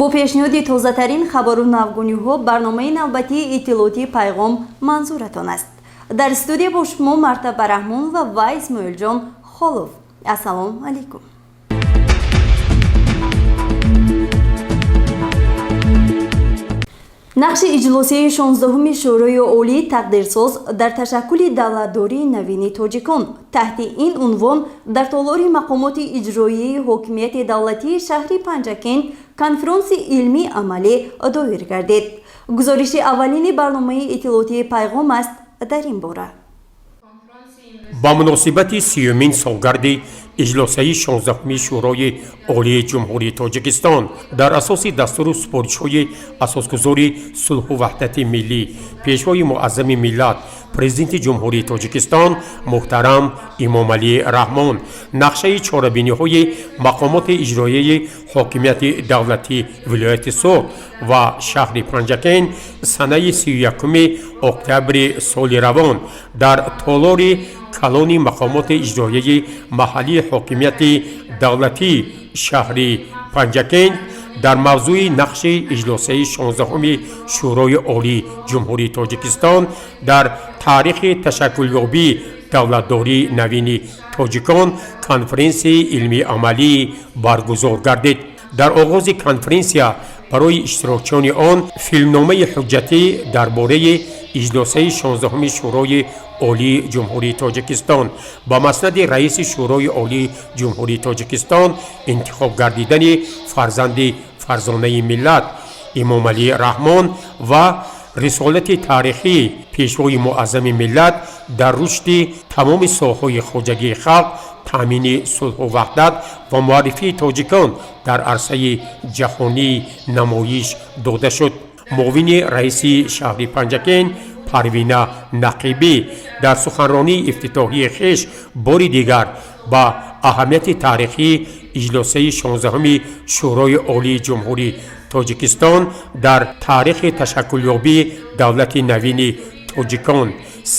бо пешниҳоди тозатарин хабару навгуниҳо барномаи навбатии иттилоъоти пайғом манзуратон аст. дар студия бо шумо Мартаба Раҳмон ва Вайс Муилҷон Холов. Ассалому алайкум. нақши иҷлосии 16-уми шӯрои олии тақдирсоз дар ташаккули давлатдории навини тоҷикон таҳти ин унвон дар толори мақомоти иҷроии ҳокимияти давлатии шаҳри Панҷакен конферонси илмӣ амалӣ доир гардид. гузориши аввалини барномаи иттилоъотии пайғом аст дар ин бора. ба муносибати 30-мин солгарди иҷлосаи 16-уми шӯрои олии ҷумҳурии Тоҷикистон дар асоси дастуру супоришҳои асосгузори сулҳу ваҳдати миллӣ пешвои муаззами миллат президенти ҷумҳурии Тоҷикистон муҳтарам Имомалӣ Раҳмон нақшаи чорабиниҳои мақомоти иҷроияи ҳокимияти давлати вилояти Суд ва шаҳри Панҷакен санаи 31-уми октябри соли равон дар толори калони мақомоти иҷроияи маҳаллии ҳокимияти давлати шаҳри Панҷакен дар мавзӯи нақши иҷлосаи 16-уми шӯрои олии ҷумҳурии Тоҷикистон дар таърихи ташаккулёбии давлатдории навини тоҷикон конференсияи илмии амалӣ баргузор гардид. дар оғози конференсия барои иштирокчиёни он филмномаи ҳуҷҷатӣ дар бораи иҷлосаи 16-уми шӯрои олии ҷумҳурии Тоҷикистон ба маснади раиси шӯрои олии ҷумҳурии Тоҷикистон интихоб гардидани фарзанди фарзонаи миллат Имомалӣ Раҳмон ва рисолати таърихии пешвои муаззами миллат дар рушди тамоми соҳаҳои хоҷагии халқ таъмини сулҳу ваҳдат ва муаррифии тоҷикон дар арсаи ҷаҳонӣ намоиш дода шуд. муовини раиси шаҳри Панҷакен Парвина Нақибӣ дар суханронии ифтитоҳии хеш бори дигар ба аҳамияти таърихии иҷлосаи 16-уми шӯрои олии ҷумҳурии Тоҷикистон дар таърихи ташаккулёбии давлати навини тоҷикон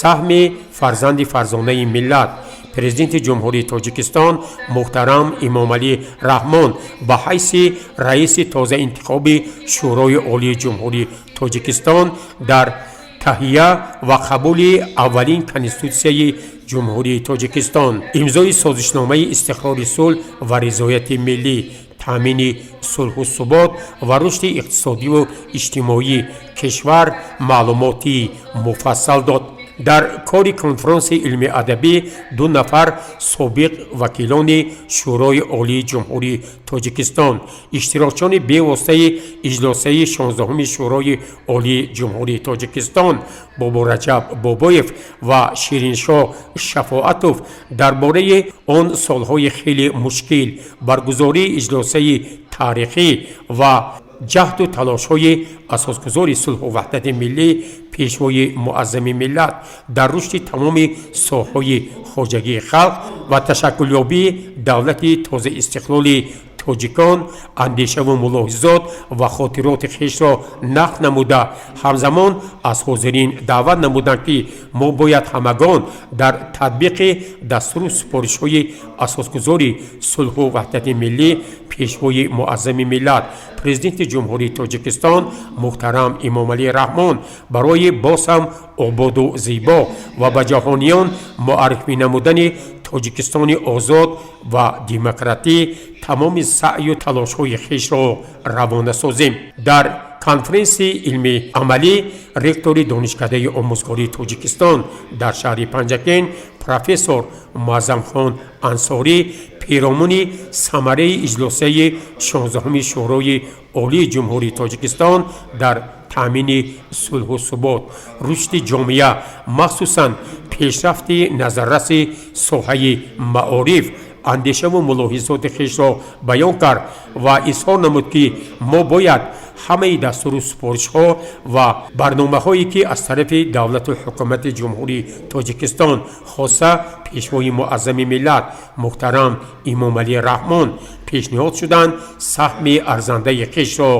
саҳми фарзанди фарзонаи миллат президенти ҷумҳурии Тоҷикистон муҳтарам Имомалӣ Раҳмон ба ҳайси раиси тозаинтихоби шӯрои олии ҷумҳурии Тоҷикистон дар таҳия ва қабули аввалин конститутсияи ҷумҳурии Тоҷикистон имзои созишномаи истиқрори сулҳ ва ризояти миллӣ таъмини сулҳу субот ва рушди иқтисодиву иҷтимоии кишвар маълумоти муфассал дод. дар кори конферонси илми адабӣ 2 нафар собиқ вакилони шӯрои олии ҷумҳурии Тоҷикистон иштирокчиёни бевоситаи иҷлосаи 16-уми шӯрои олии ҷумҳурии Тоҷикистон Бобораҷаб Бобоев ва Шириншоҳ Шафоатов дар бораи он солҳои хеле мушкил баргузории иҷлосаи таърихӣ ва ҷаҳду талошҳои асосгузори сулҳу ваҳдати миллӣ пешвои муаззами миллат дар рушди тамоми соҳаҳои хоҷагии халқ ва ташаккулёбии давлати тозаистиқлоли тоҷикон андешаву мулоҳизот ва хотироти хешро нақл намуда ҳамзамон аз ҳозирин даъват намуданд ки мо бояд ҳамагон дар татбиқи дастуру супоришҳои асосгузори сулҳу ваҳдати миллӣ пешвои муаззами миллат президенти ҷумҳурии Тоҷикистон муҳтарам Имомалӣ Раҳмон барои боз ҳам ободу зебо ва ба ҷаҳониён муаррифӣ намудани Тоҷикистони озод ва демократӣ тамоми саъю талошҳои хешро равона созем. дар конференсияи илми амалӣ ректори донишкадаи омӯзгории Тоҷикистон дар шаҳри Панҷакен профессор Муаззамхон Ансорӣ пиромони самараи иҷлосаи 16-уми шӯрои олии ҷумҳурии Тоҷикистон дар таъмини сулҳу субот рушди ҷомеа махсусан пешрафти назарраси соҳаи маориф андешаву мулоҳизоти хешро баён кард ва изҳор намуд ки мо бояд ҳамаи дастуру супоришҳо ва барномаҳое ки аз тарафи давлату ҳукумати ҷумҳурии Тоҷикистон хоса пешвои муаззами миллат муҳтарам Имомалӣ Раҳмон пешниҳод шуданд саҳми арзандаи хешро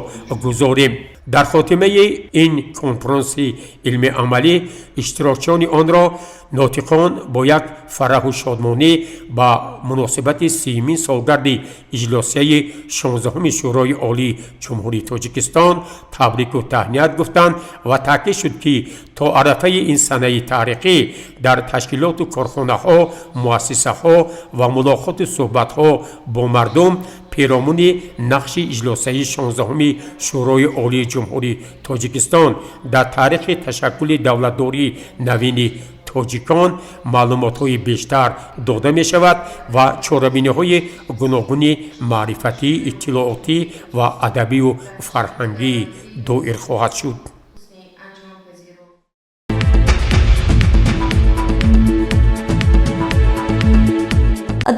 гузорем. дар хотимаи ин конферонси илми амалӣ иштирокчиёни онро ناطقان با یک فرح و شادمانی با مناسبت 30مین سالگرد اجلاسیه 16 شورای عالی جمهوری تاجیکستان تبریک و تهنیت گفتند و تاکید شد که تا عرفه این سنه تاریخی در تشکیلات و کارخانه ها، مؤسسه ها و ملاقات و صحبت ها با مردم پیرامون نقش اجلاسیه 16 شورای عالی جمهوری تاجیکستان در تاریخ تشکل دولتداری نوین تاجیکان معلومات های بیشتر داده می شود و چاره‌بینی های گوناگون معرفتی، اطلاعاتی و ادبی و فرهنگی دایر خواهد شد.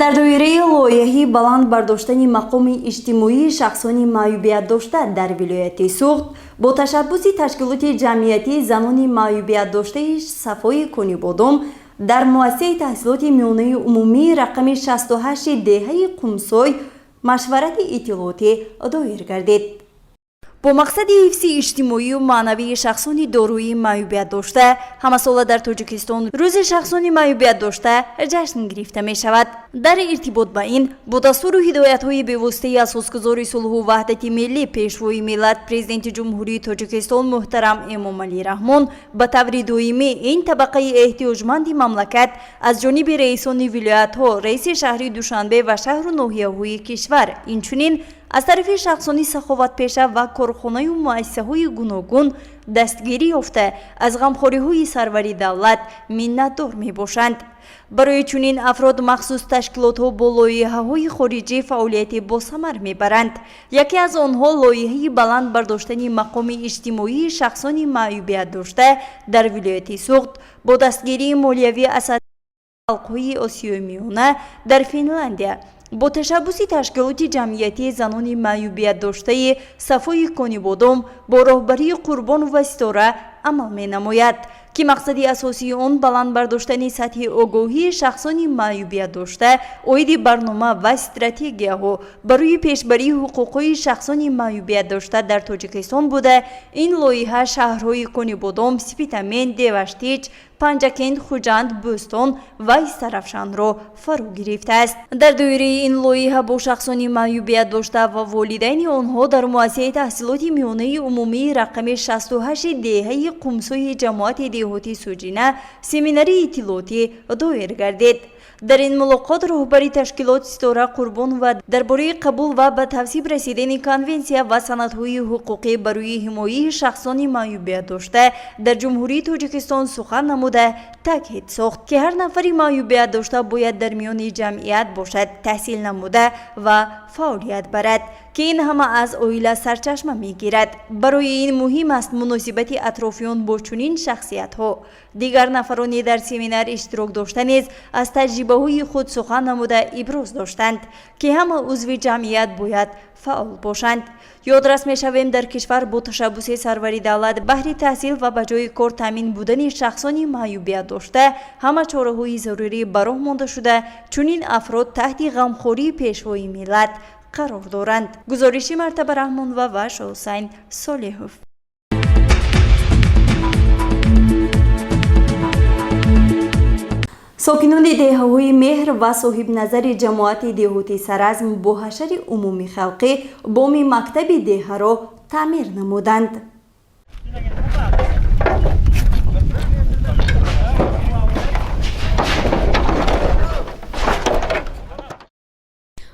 در دایره لایحه‌ای بلند برداشتن مقام اجتماعی شخصانی معیوبیت داشته در ولایت سوخت با تشبث تشکیلات جمعیتی زنان معیوبیت داشته صفای کنیبادم در مؤسسه تحصیلات میانه عمومی رقم 68 دهه قمسای مشورت اطلاعاتی دایر گردید. با مقصد حفظ اجتماعی و معنوی شخصان داروی معیوبیت داشته همه ساله در تاجیکستان روز شخصان معیوبیت داشته جشن گرفته می شود. در ارتباط با این با دستور و هدایت های به واسطه اساسگزار صلح و وحدت ملی پیشروی ملت پرزیدنت جمهوری تاجیکستان محترم امامعلی رحمان به طور دائمی این طبقه احتیاجمند مملکت از جانب رئیسان ولایت ها، رئیس شهر دوشنبه و شهر و ناحیه های کشور اینچنین از طرف شخصانی سخاوت پیشه و کارخانه و مؤسسه های گوناگون دستگیری یافته از غمخواری های سروری دولت منتدار می باشند. برای چنین افراد مخصوص تشکیلات ها با لایحه های خارجی فعالیت با ثمر می برند. یکی از آنها لایحه بلند برداشتن مقام اجتماعی شخصانی معیوبیت داشته در ولایت سوخت با دستگیری مالیوی اسد حلقه آسیای میانه در فنلاندیا با تشبث تشکیلات جمعیتی زنان معیوبیت داشته صفای کنیبادم با راهبری قربان و ستاره عمل می نماید که مقصد اساسی آن بلند برداشتن سطح آگاهی شخصان معیوبیت داشته اید برنامه و استراتژی ها برای پیشبری حقوق شخصان معیوبیت داشته در تاجیکستان بوده. این لایحه شهرهای کنیبادم، سپیتامین، دیوشتیچ، پنجکند، خوجند، بوستون و استرافشان را فرا گرفته است. در دایره این لایحه با شخصان معیوبیت داشته و والدین آنها در مؤسسه تحصیلات میانه عمومی رقم 68 دهه قمسای جماعت دهاتی سوجینه سمیناری اطلاعاتی دایر گردید. در این ملاقات راهبری تشکیلات ستاره قربان و درباره قبول و به تصویب رسیدن کنونسیا و سندهای حقوقی برای حمایت شخصان معیوبیت داشته در جمهوری تاجیکستان سخن نموده تاکید ساخت که هر نفری معیوبیت داشته باید در میان جمعیت باشد، تحصیل نموده و فعالیت برد که این همه از عائله سرچشمه میگیرد. برای این مهم است مناسبت اطرافیان با چنین شخصیت ها. دیگر نفرانی در سمینار اشتراک داشته نیز از تجربه های خود سخن نموده ابراز داشتند که همه عضو جمعیت باید فعال باشند. یادرس می شویم در کشور با تشبث سروری دولت بهر تحصیل و به جای کار تامین بودن شخصانی معیوبیت داشته همه چاره‌های ضروری براه مانده شده چنین افراد تحت غمخواری پیشوای ملت قرار دارند. گزارشی مرتبه رحمان و حسین صالحوف. ساکنان دهه‌های مهر و صاحب نظر جماعت دهاتی سرازم با حشر عمومی خلقی بام مکتب دهه را تعمیر نمودند.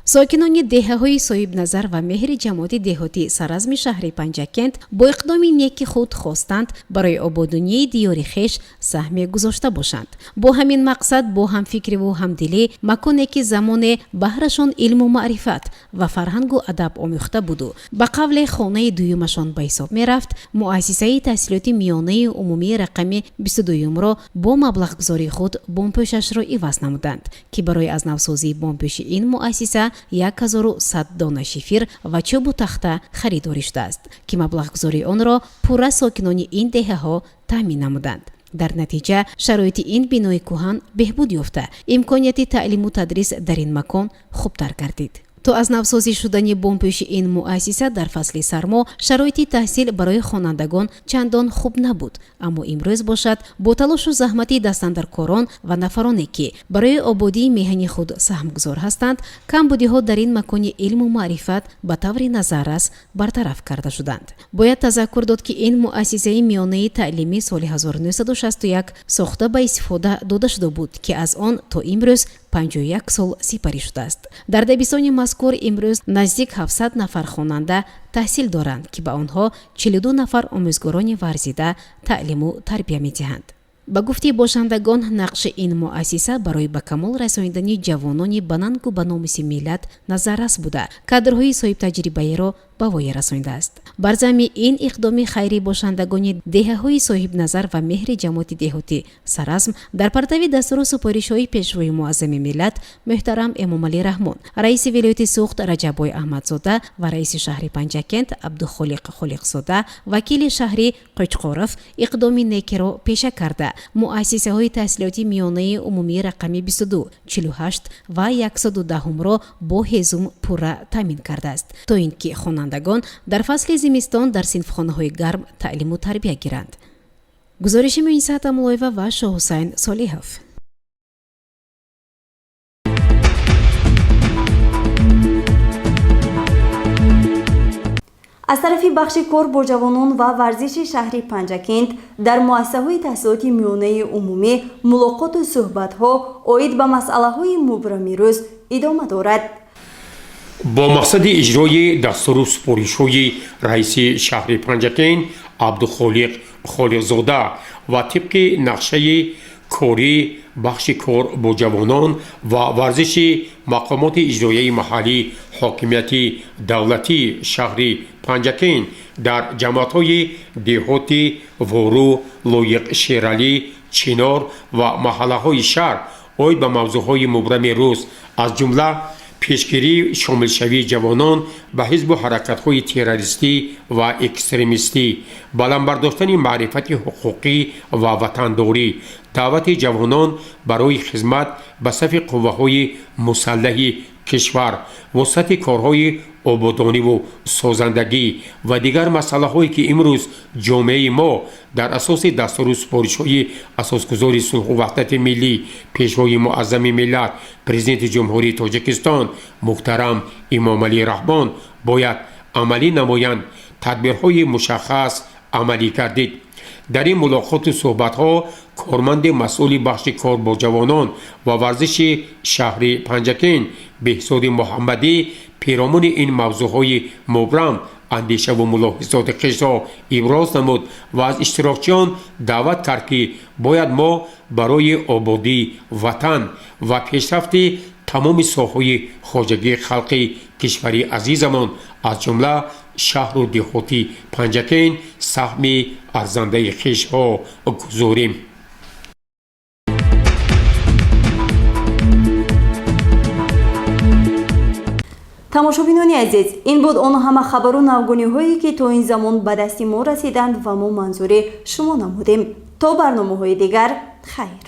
ساکنان دهه‌های صاحب نظر و مهر جماعت دهاتی سرازم شهر پنجکند با اقدام نیک خود خواستند برای آبادانی دیار خویش سهم گذاشته باشند. با همین مقصد با هم فکر و همدلی مکانی که زمان بهرشان علم و معرفت و فرهنگ و ادب آموخته بود و به قول خانه دویمشان به حساب می رفت، مؤسسه تحصیلات میانه عمومی رقم 22 را با مبلغ گذاری خود بامپوشش را عوض نمودند که برای از نوسازی بامپوش این مؤسسه 1100 دانه شیفر و چوب و تخته خریداری شده است که مبلغ گذاری آن را پورا ساکنان این دهه ها تامین نمودند. در نتیجه شرایط این بنای کهن بهبود یافته، امکانیت تعلیم و تدریس در این مکان خوبتر گردید. то аз навсозӣ шудани бомпӯши ин муассиса дар фасли сармо шароити таҳсил барои хонандагон чандон хуб набуд, аммо имрӯз бошад бо талошу заҳмати дастандаркорон ва нафароне ки барои ободии меҳани худ саҳмгузор ҳастанд, камбудиҳо дар ин макони илму маърифат ба таври назаррас бартараф карда шуданд. Бояд тазаккур дод ки ин муассисаи миёнаи таълимӣ соли 1961 сохта ба истифода дода шуда буд ки аз он то имрӯз 51 сол сипарӣ шудааст. Дар дабистони мазкур имрӯз наздик 700 нафар хонанда таҳсил доранд ки ба онҳо 42 нафар омӯзгорони варзида таълиму тарбия медиҳанд. ба гуфти бошандагон, нақши ин муассиса барои ба камол расонидани ҷавонони ба нангу ба номуси миллат назаррас буда, кадрҳои соҳибтаҷрибаеро ба воя расонидааст. Бар замми ин иқдоми хайрӣ бошандагони деҳаҳои соҳибназар ва меҳри ҷамоати деҳотӣ Саразм дар партави дастуру супоришҳои пешвои муаззами миллат муҳтарам Эмомалӣ Раҳмон, раиси вилояти Суғд Раҷаббой Аҳмадзода ва раиси шаҳри Панҷакент Абдухолиқ Холиқзода, вакили шаҳри Қӯчқоров иқдоми некеро пеша карда муассисаҳои таҳсилоти миёнаи умумии рақами 22, 48 ва 110-ро бо ҳезум пурра таъмин кардааст, то ин ки хонандагон дар фасли зимистон дар синфхонаҳои гарм таълиму тарбия гиранд. гузориши Муинсат Амулоева ва Шоҳусайн Солиҳов. аз тарафи бахши кор бо ҷавонон ва варзиши шаҳри Панҷакент дар муассисаҳои таҳсилоти миёнаи умумӣ мулоқоту суҳбатҳо оид ба масъалаҳои мубрами рӯз идома дорад. бо мақсади иҷрои дастуру супоришҳои раиси шаҳри Панҷакент Абдухолиқ Холиқзода ва тибқи нақшаи кори бахши кор бо ҷавонон ва варзиши мақомоти иҷроияи маҳаллӣ ҳокимияти давлатии шаҳри Панҷакент дар ҷамоатҳои деҳоти Вору, Лоиқ Шералӣ, Чинор ва маҳаллаҳои шаҳр оид ба мавзӯъҳои мубрами рӯз, аз ҷумла пешгирии шомилшавии ҷавонон ба ҳизбу ҳаракатҳои террористӣ ва экстремистӣ, баландбардоштани маърифати ҳуқуқӣ ва ватандорӣ, даъвати ҷавонон барои хизмат ба сафи қувваҳои мусаллаҳи кишвар, вусъати корҳои ободониву созандагӣ ва дигар масъалаҳое ки имрӯз ҷомеаи мо дар асоси дастуру супоришҳои асосгузори сулҳу ваҳдати миллӣ, пешвои муаззами миллат, президенти ҷумҳурии Тоҷикистон муҳтарам Эмомалӣ Раҳмон бояд амалӣ намоянд, тадбирҳои мушаххас амалӣ гардид. дар ин мулоқоту суҳбатҳо корманди масъули бахши кор бо ҷавонон ва варзиши шаҳри Панҷакент Беҳзоди Муҳаммадӣ пиромони ин мавзӯъҳои мубрам андешаву мулоҳизоти хишро иброз намуд ва аз иштирокчиён даъват кард ки бояд мо барои ободии ватан ва пешрафти тамоми соҳаҳои хоҷагии халқи кишвари азизамон аз ҷумла шаҳру деҳоти Панҷакент саҳми арзандаи хишро гузорем. тамошобинони азиз, ин буд он ҳама хабару навгониҳое ки то ин замон ба дасти мо расиданд ва мо манзури шумо намудем. То барномаҳои дигар, хайр.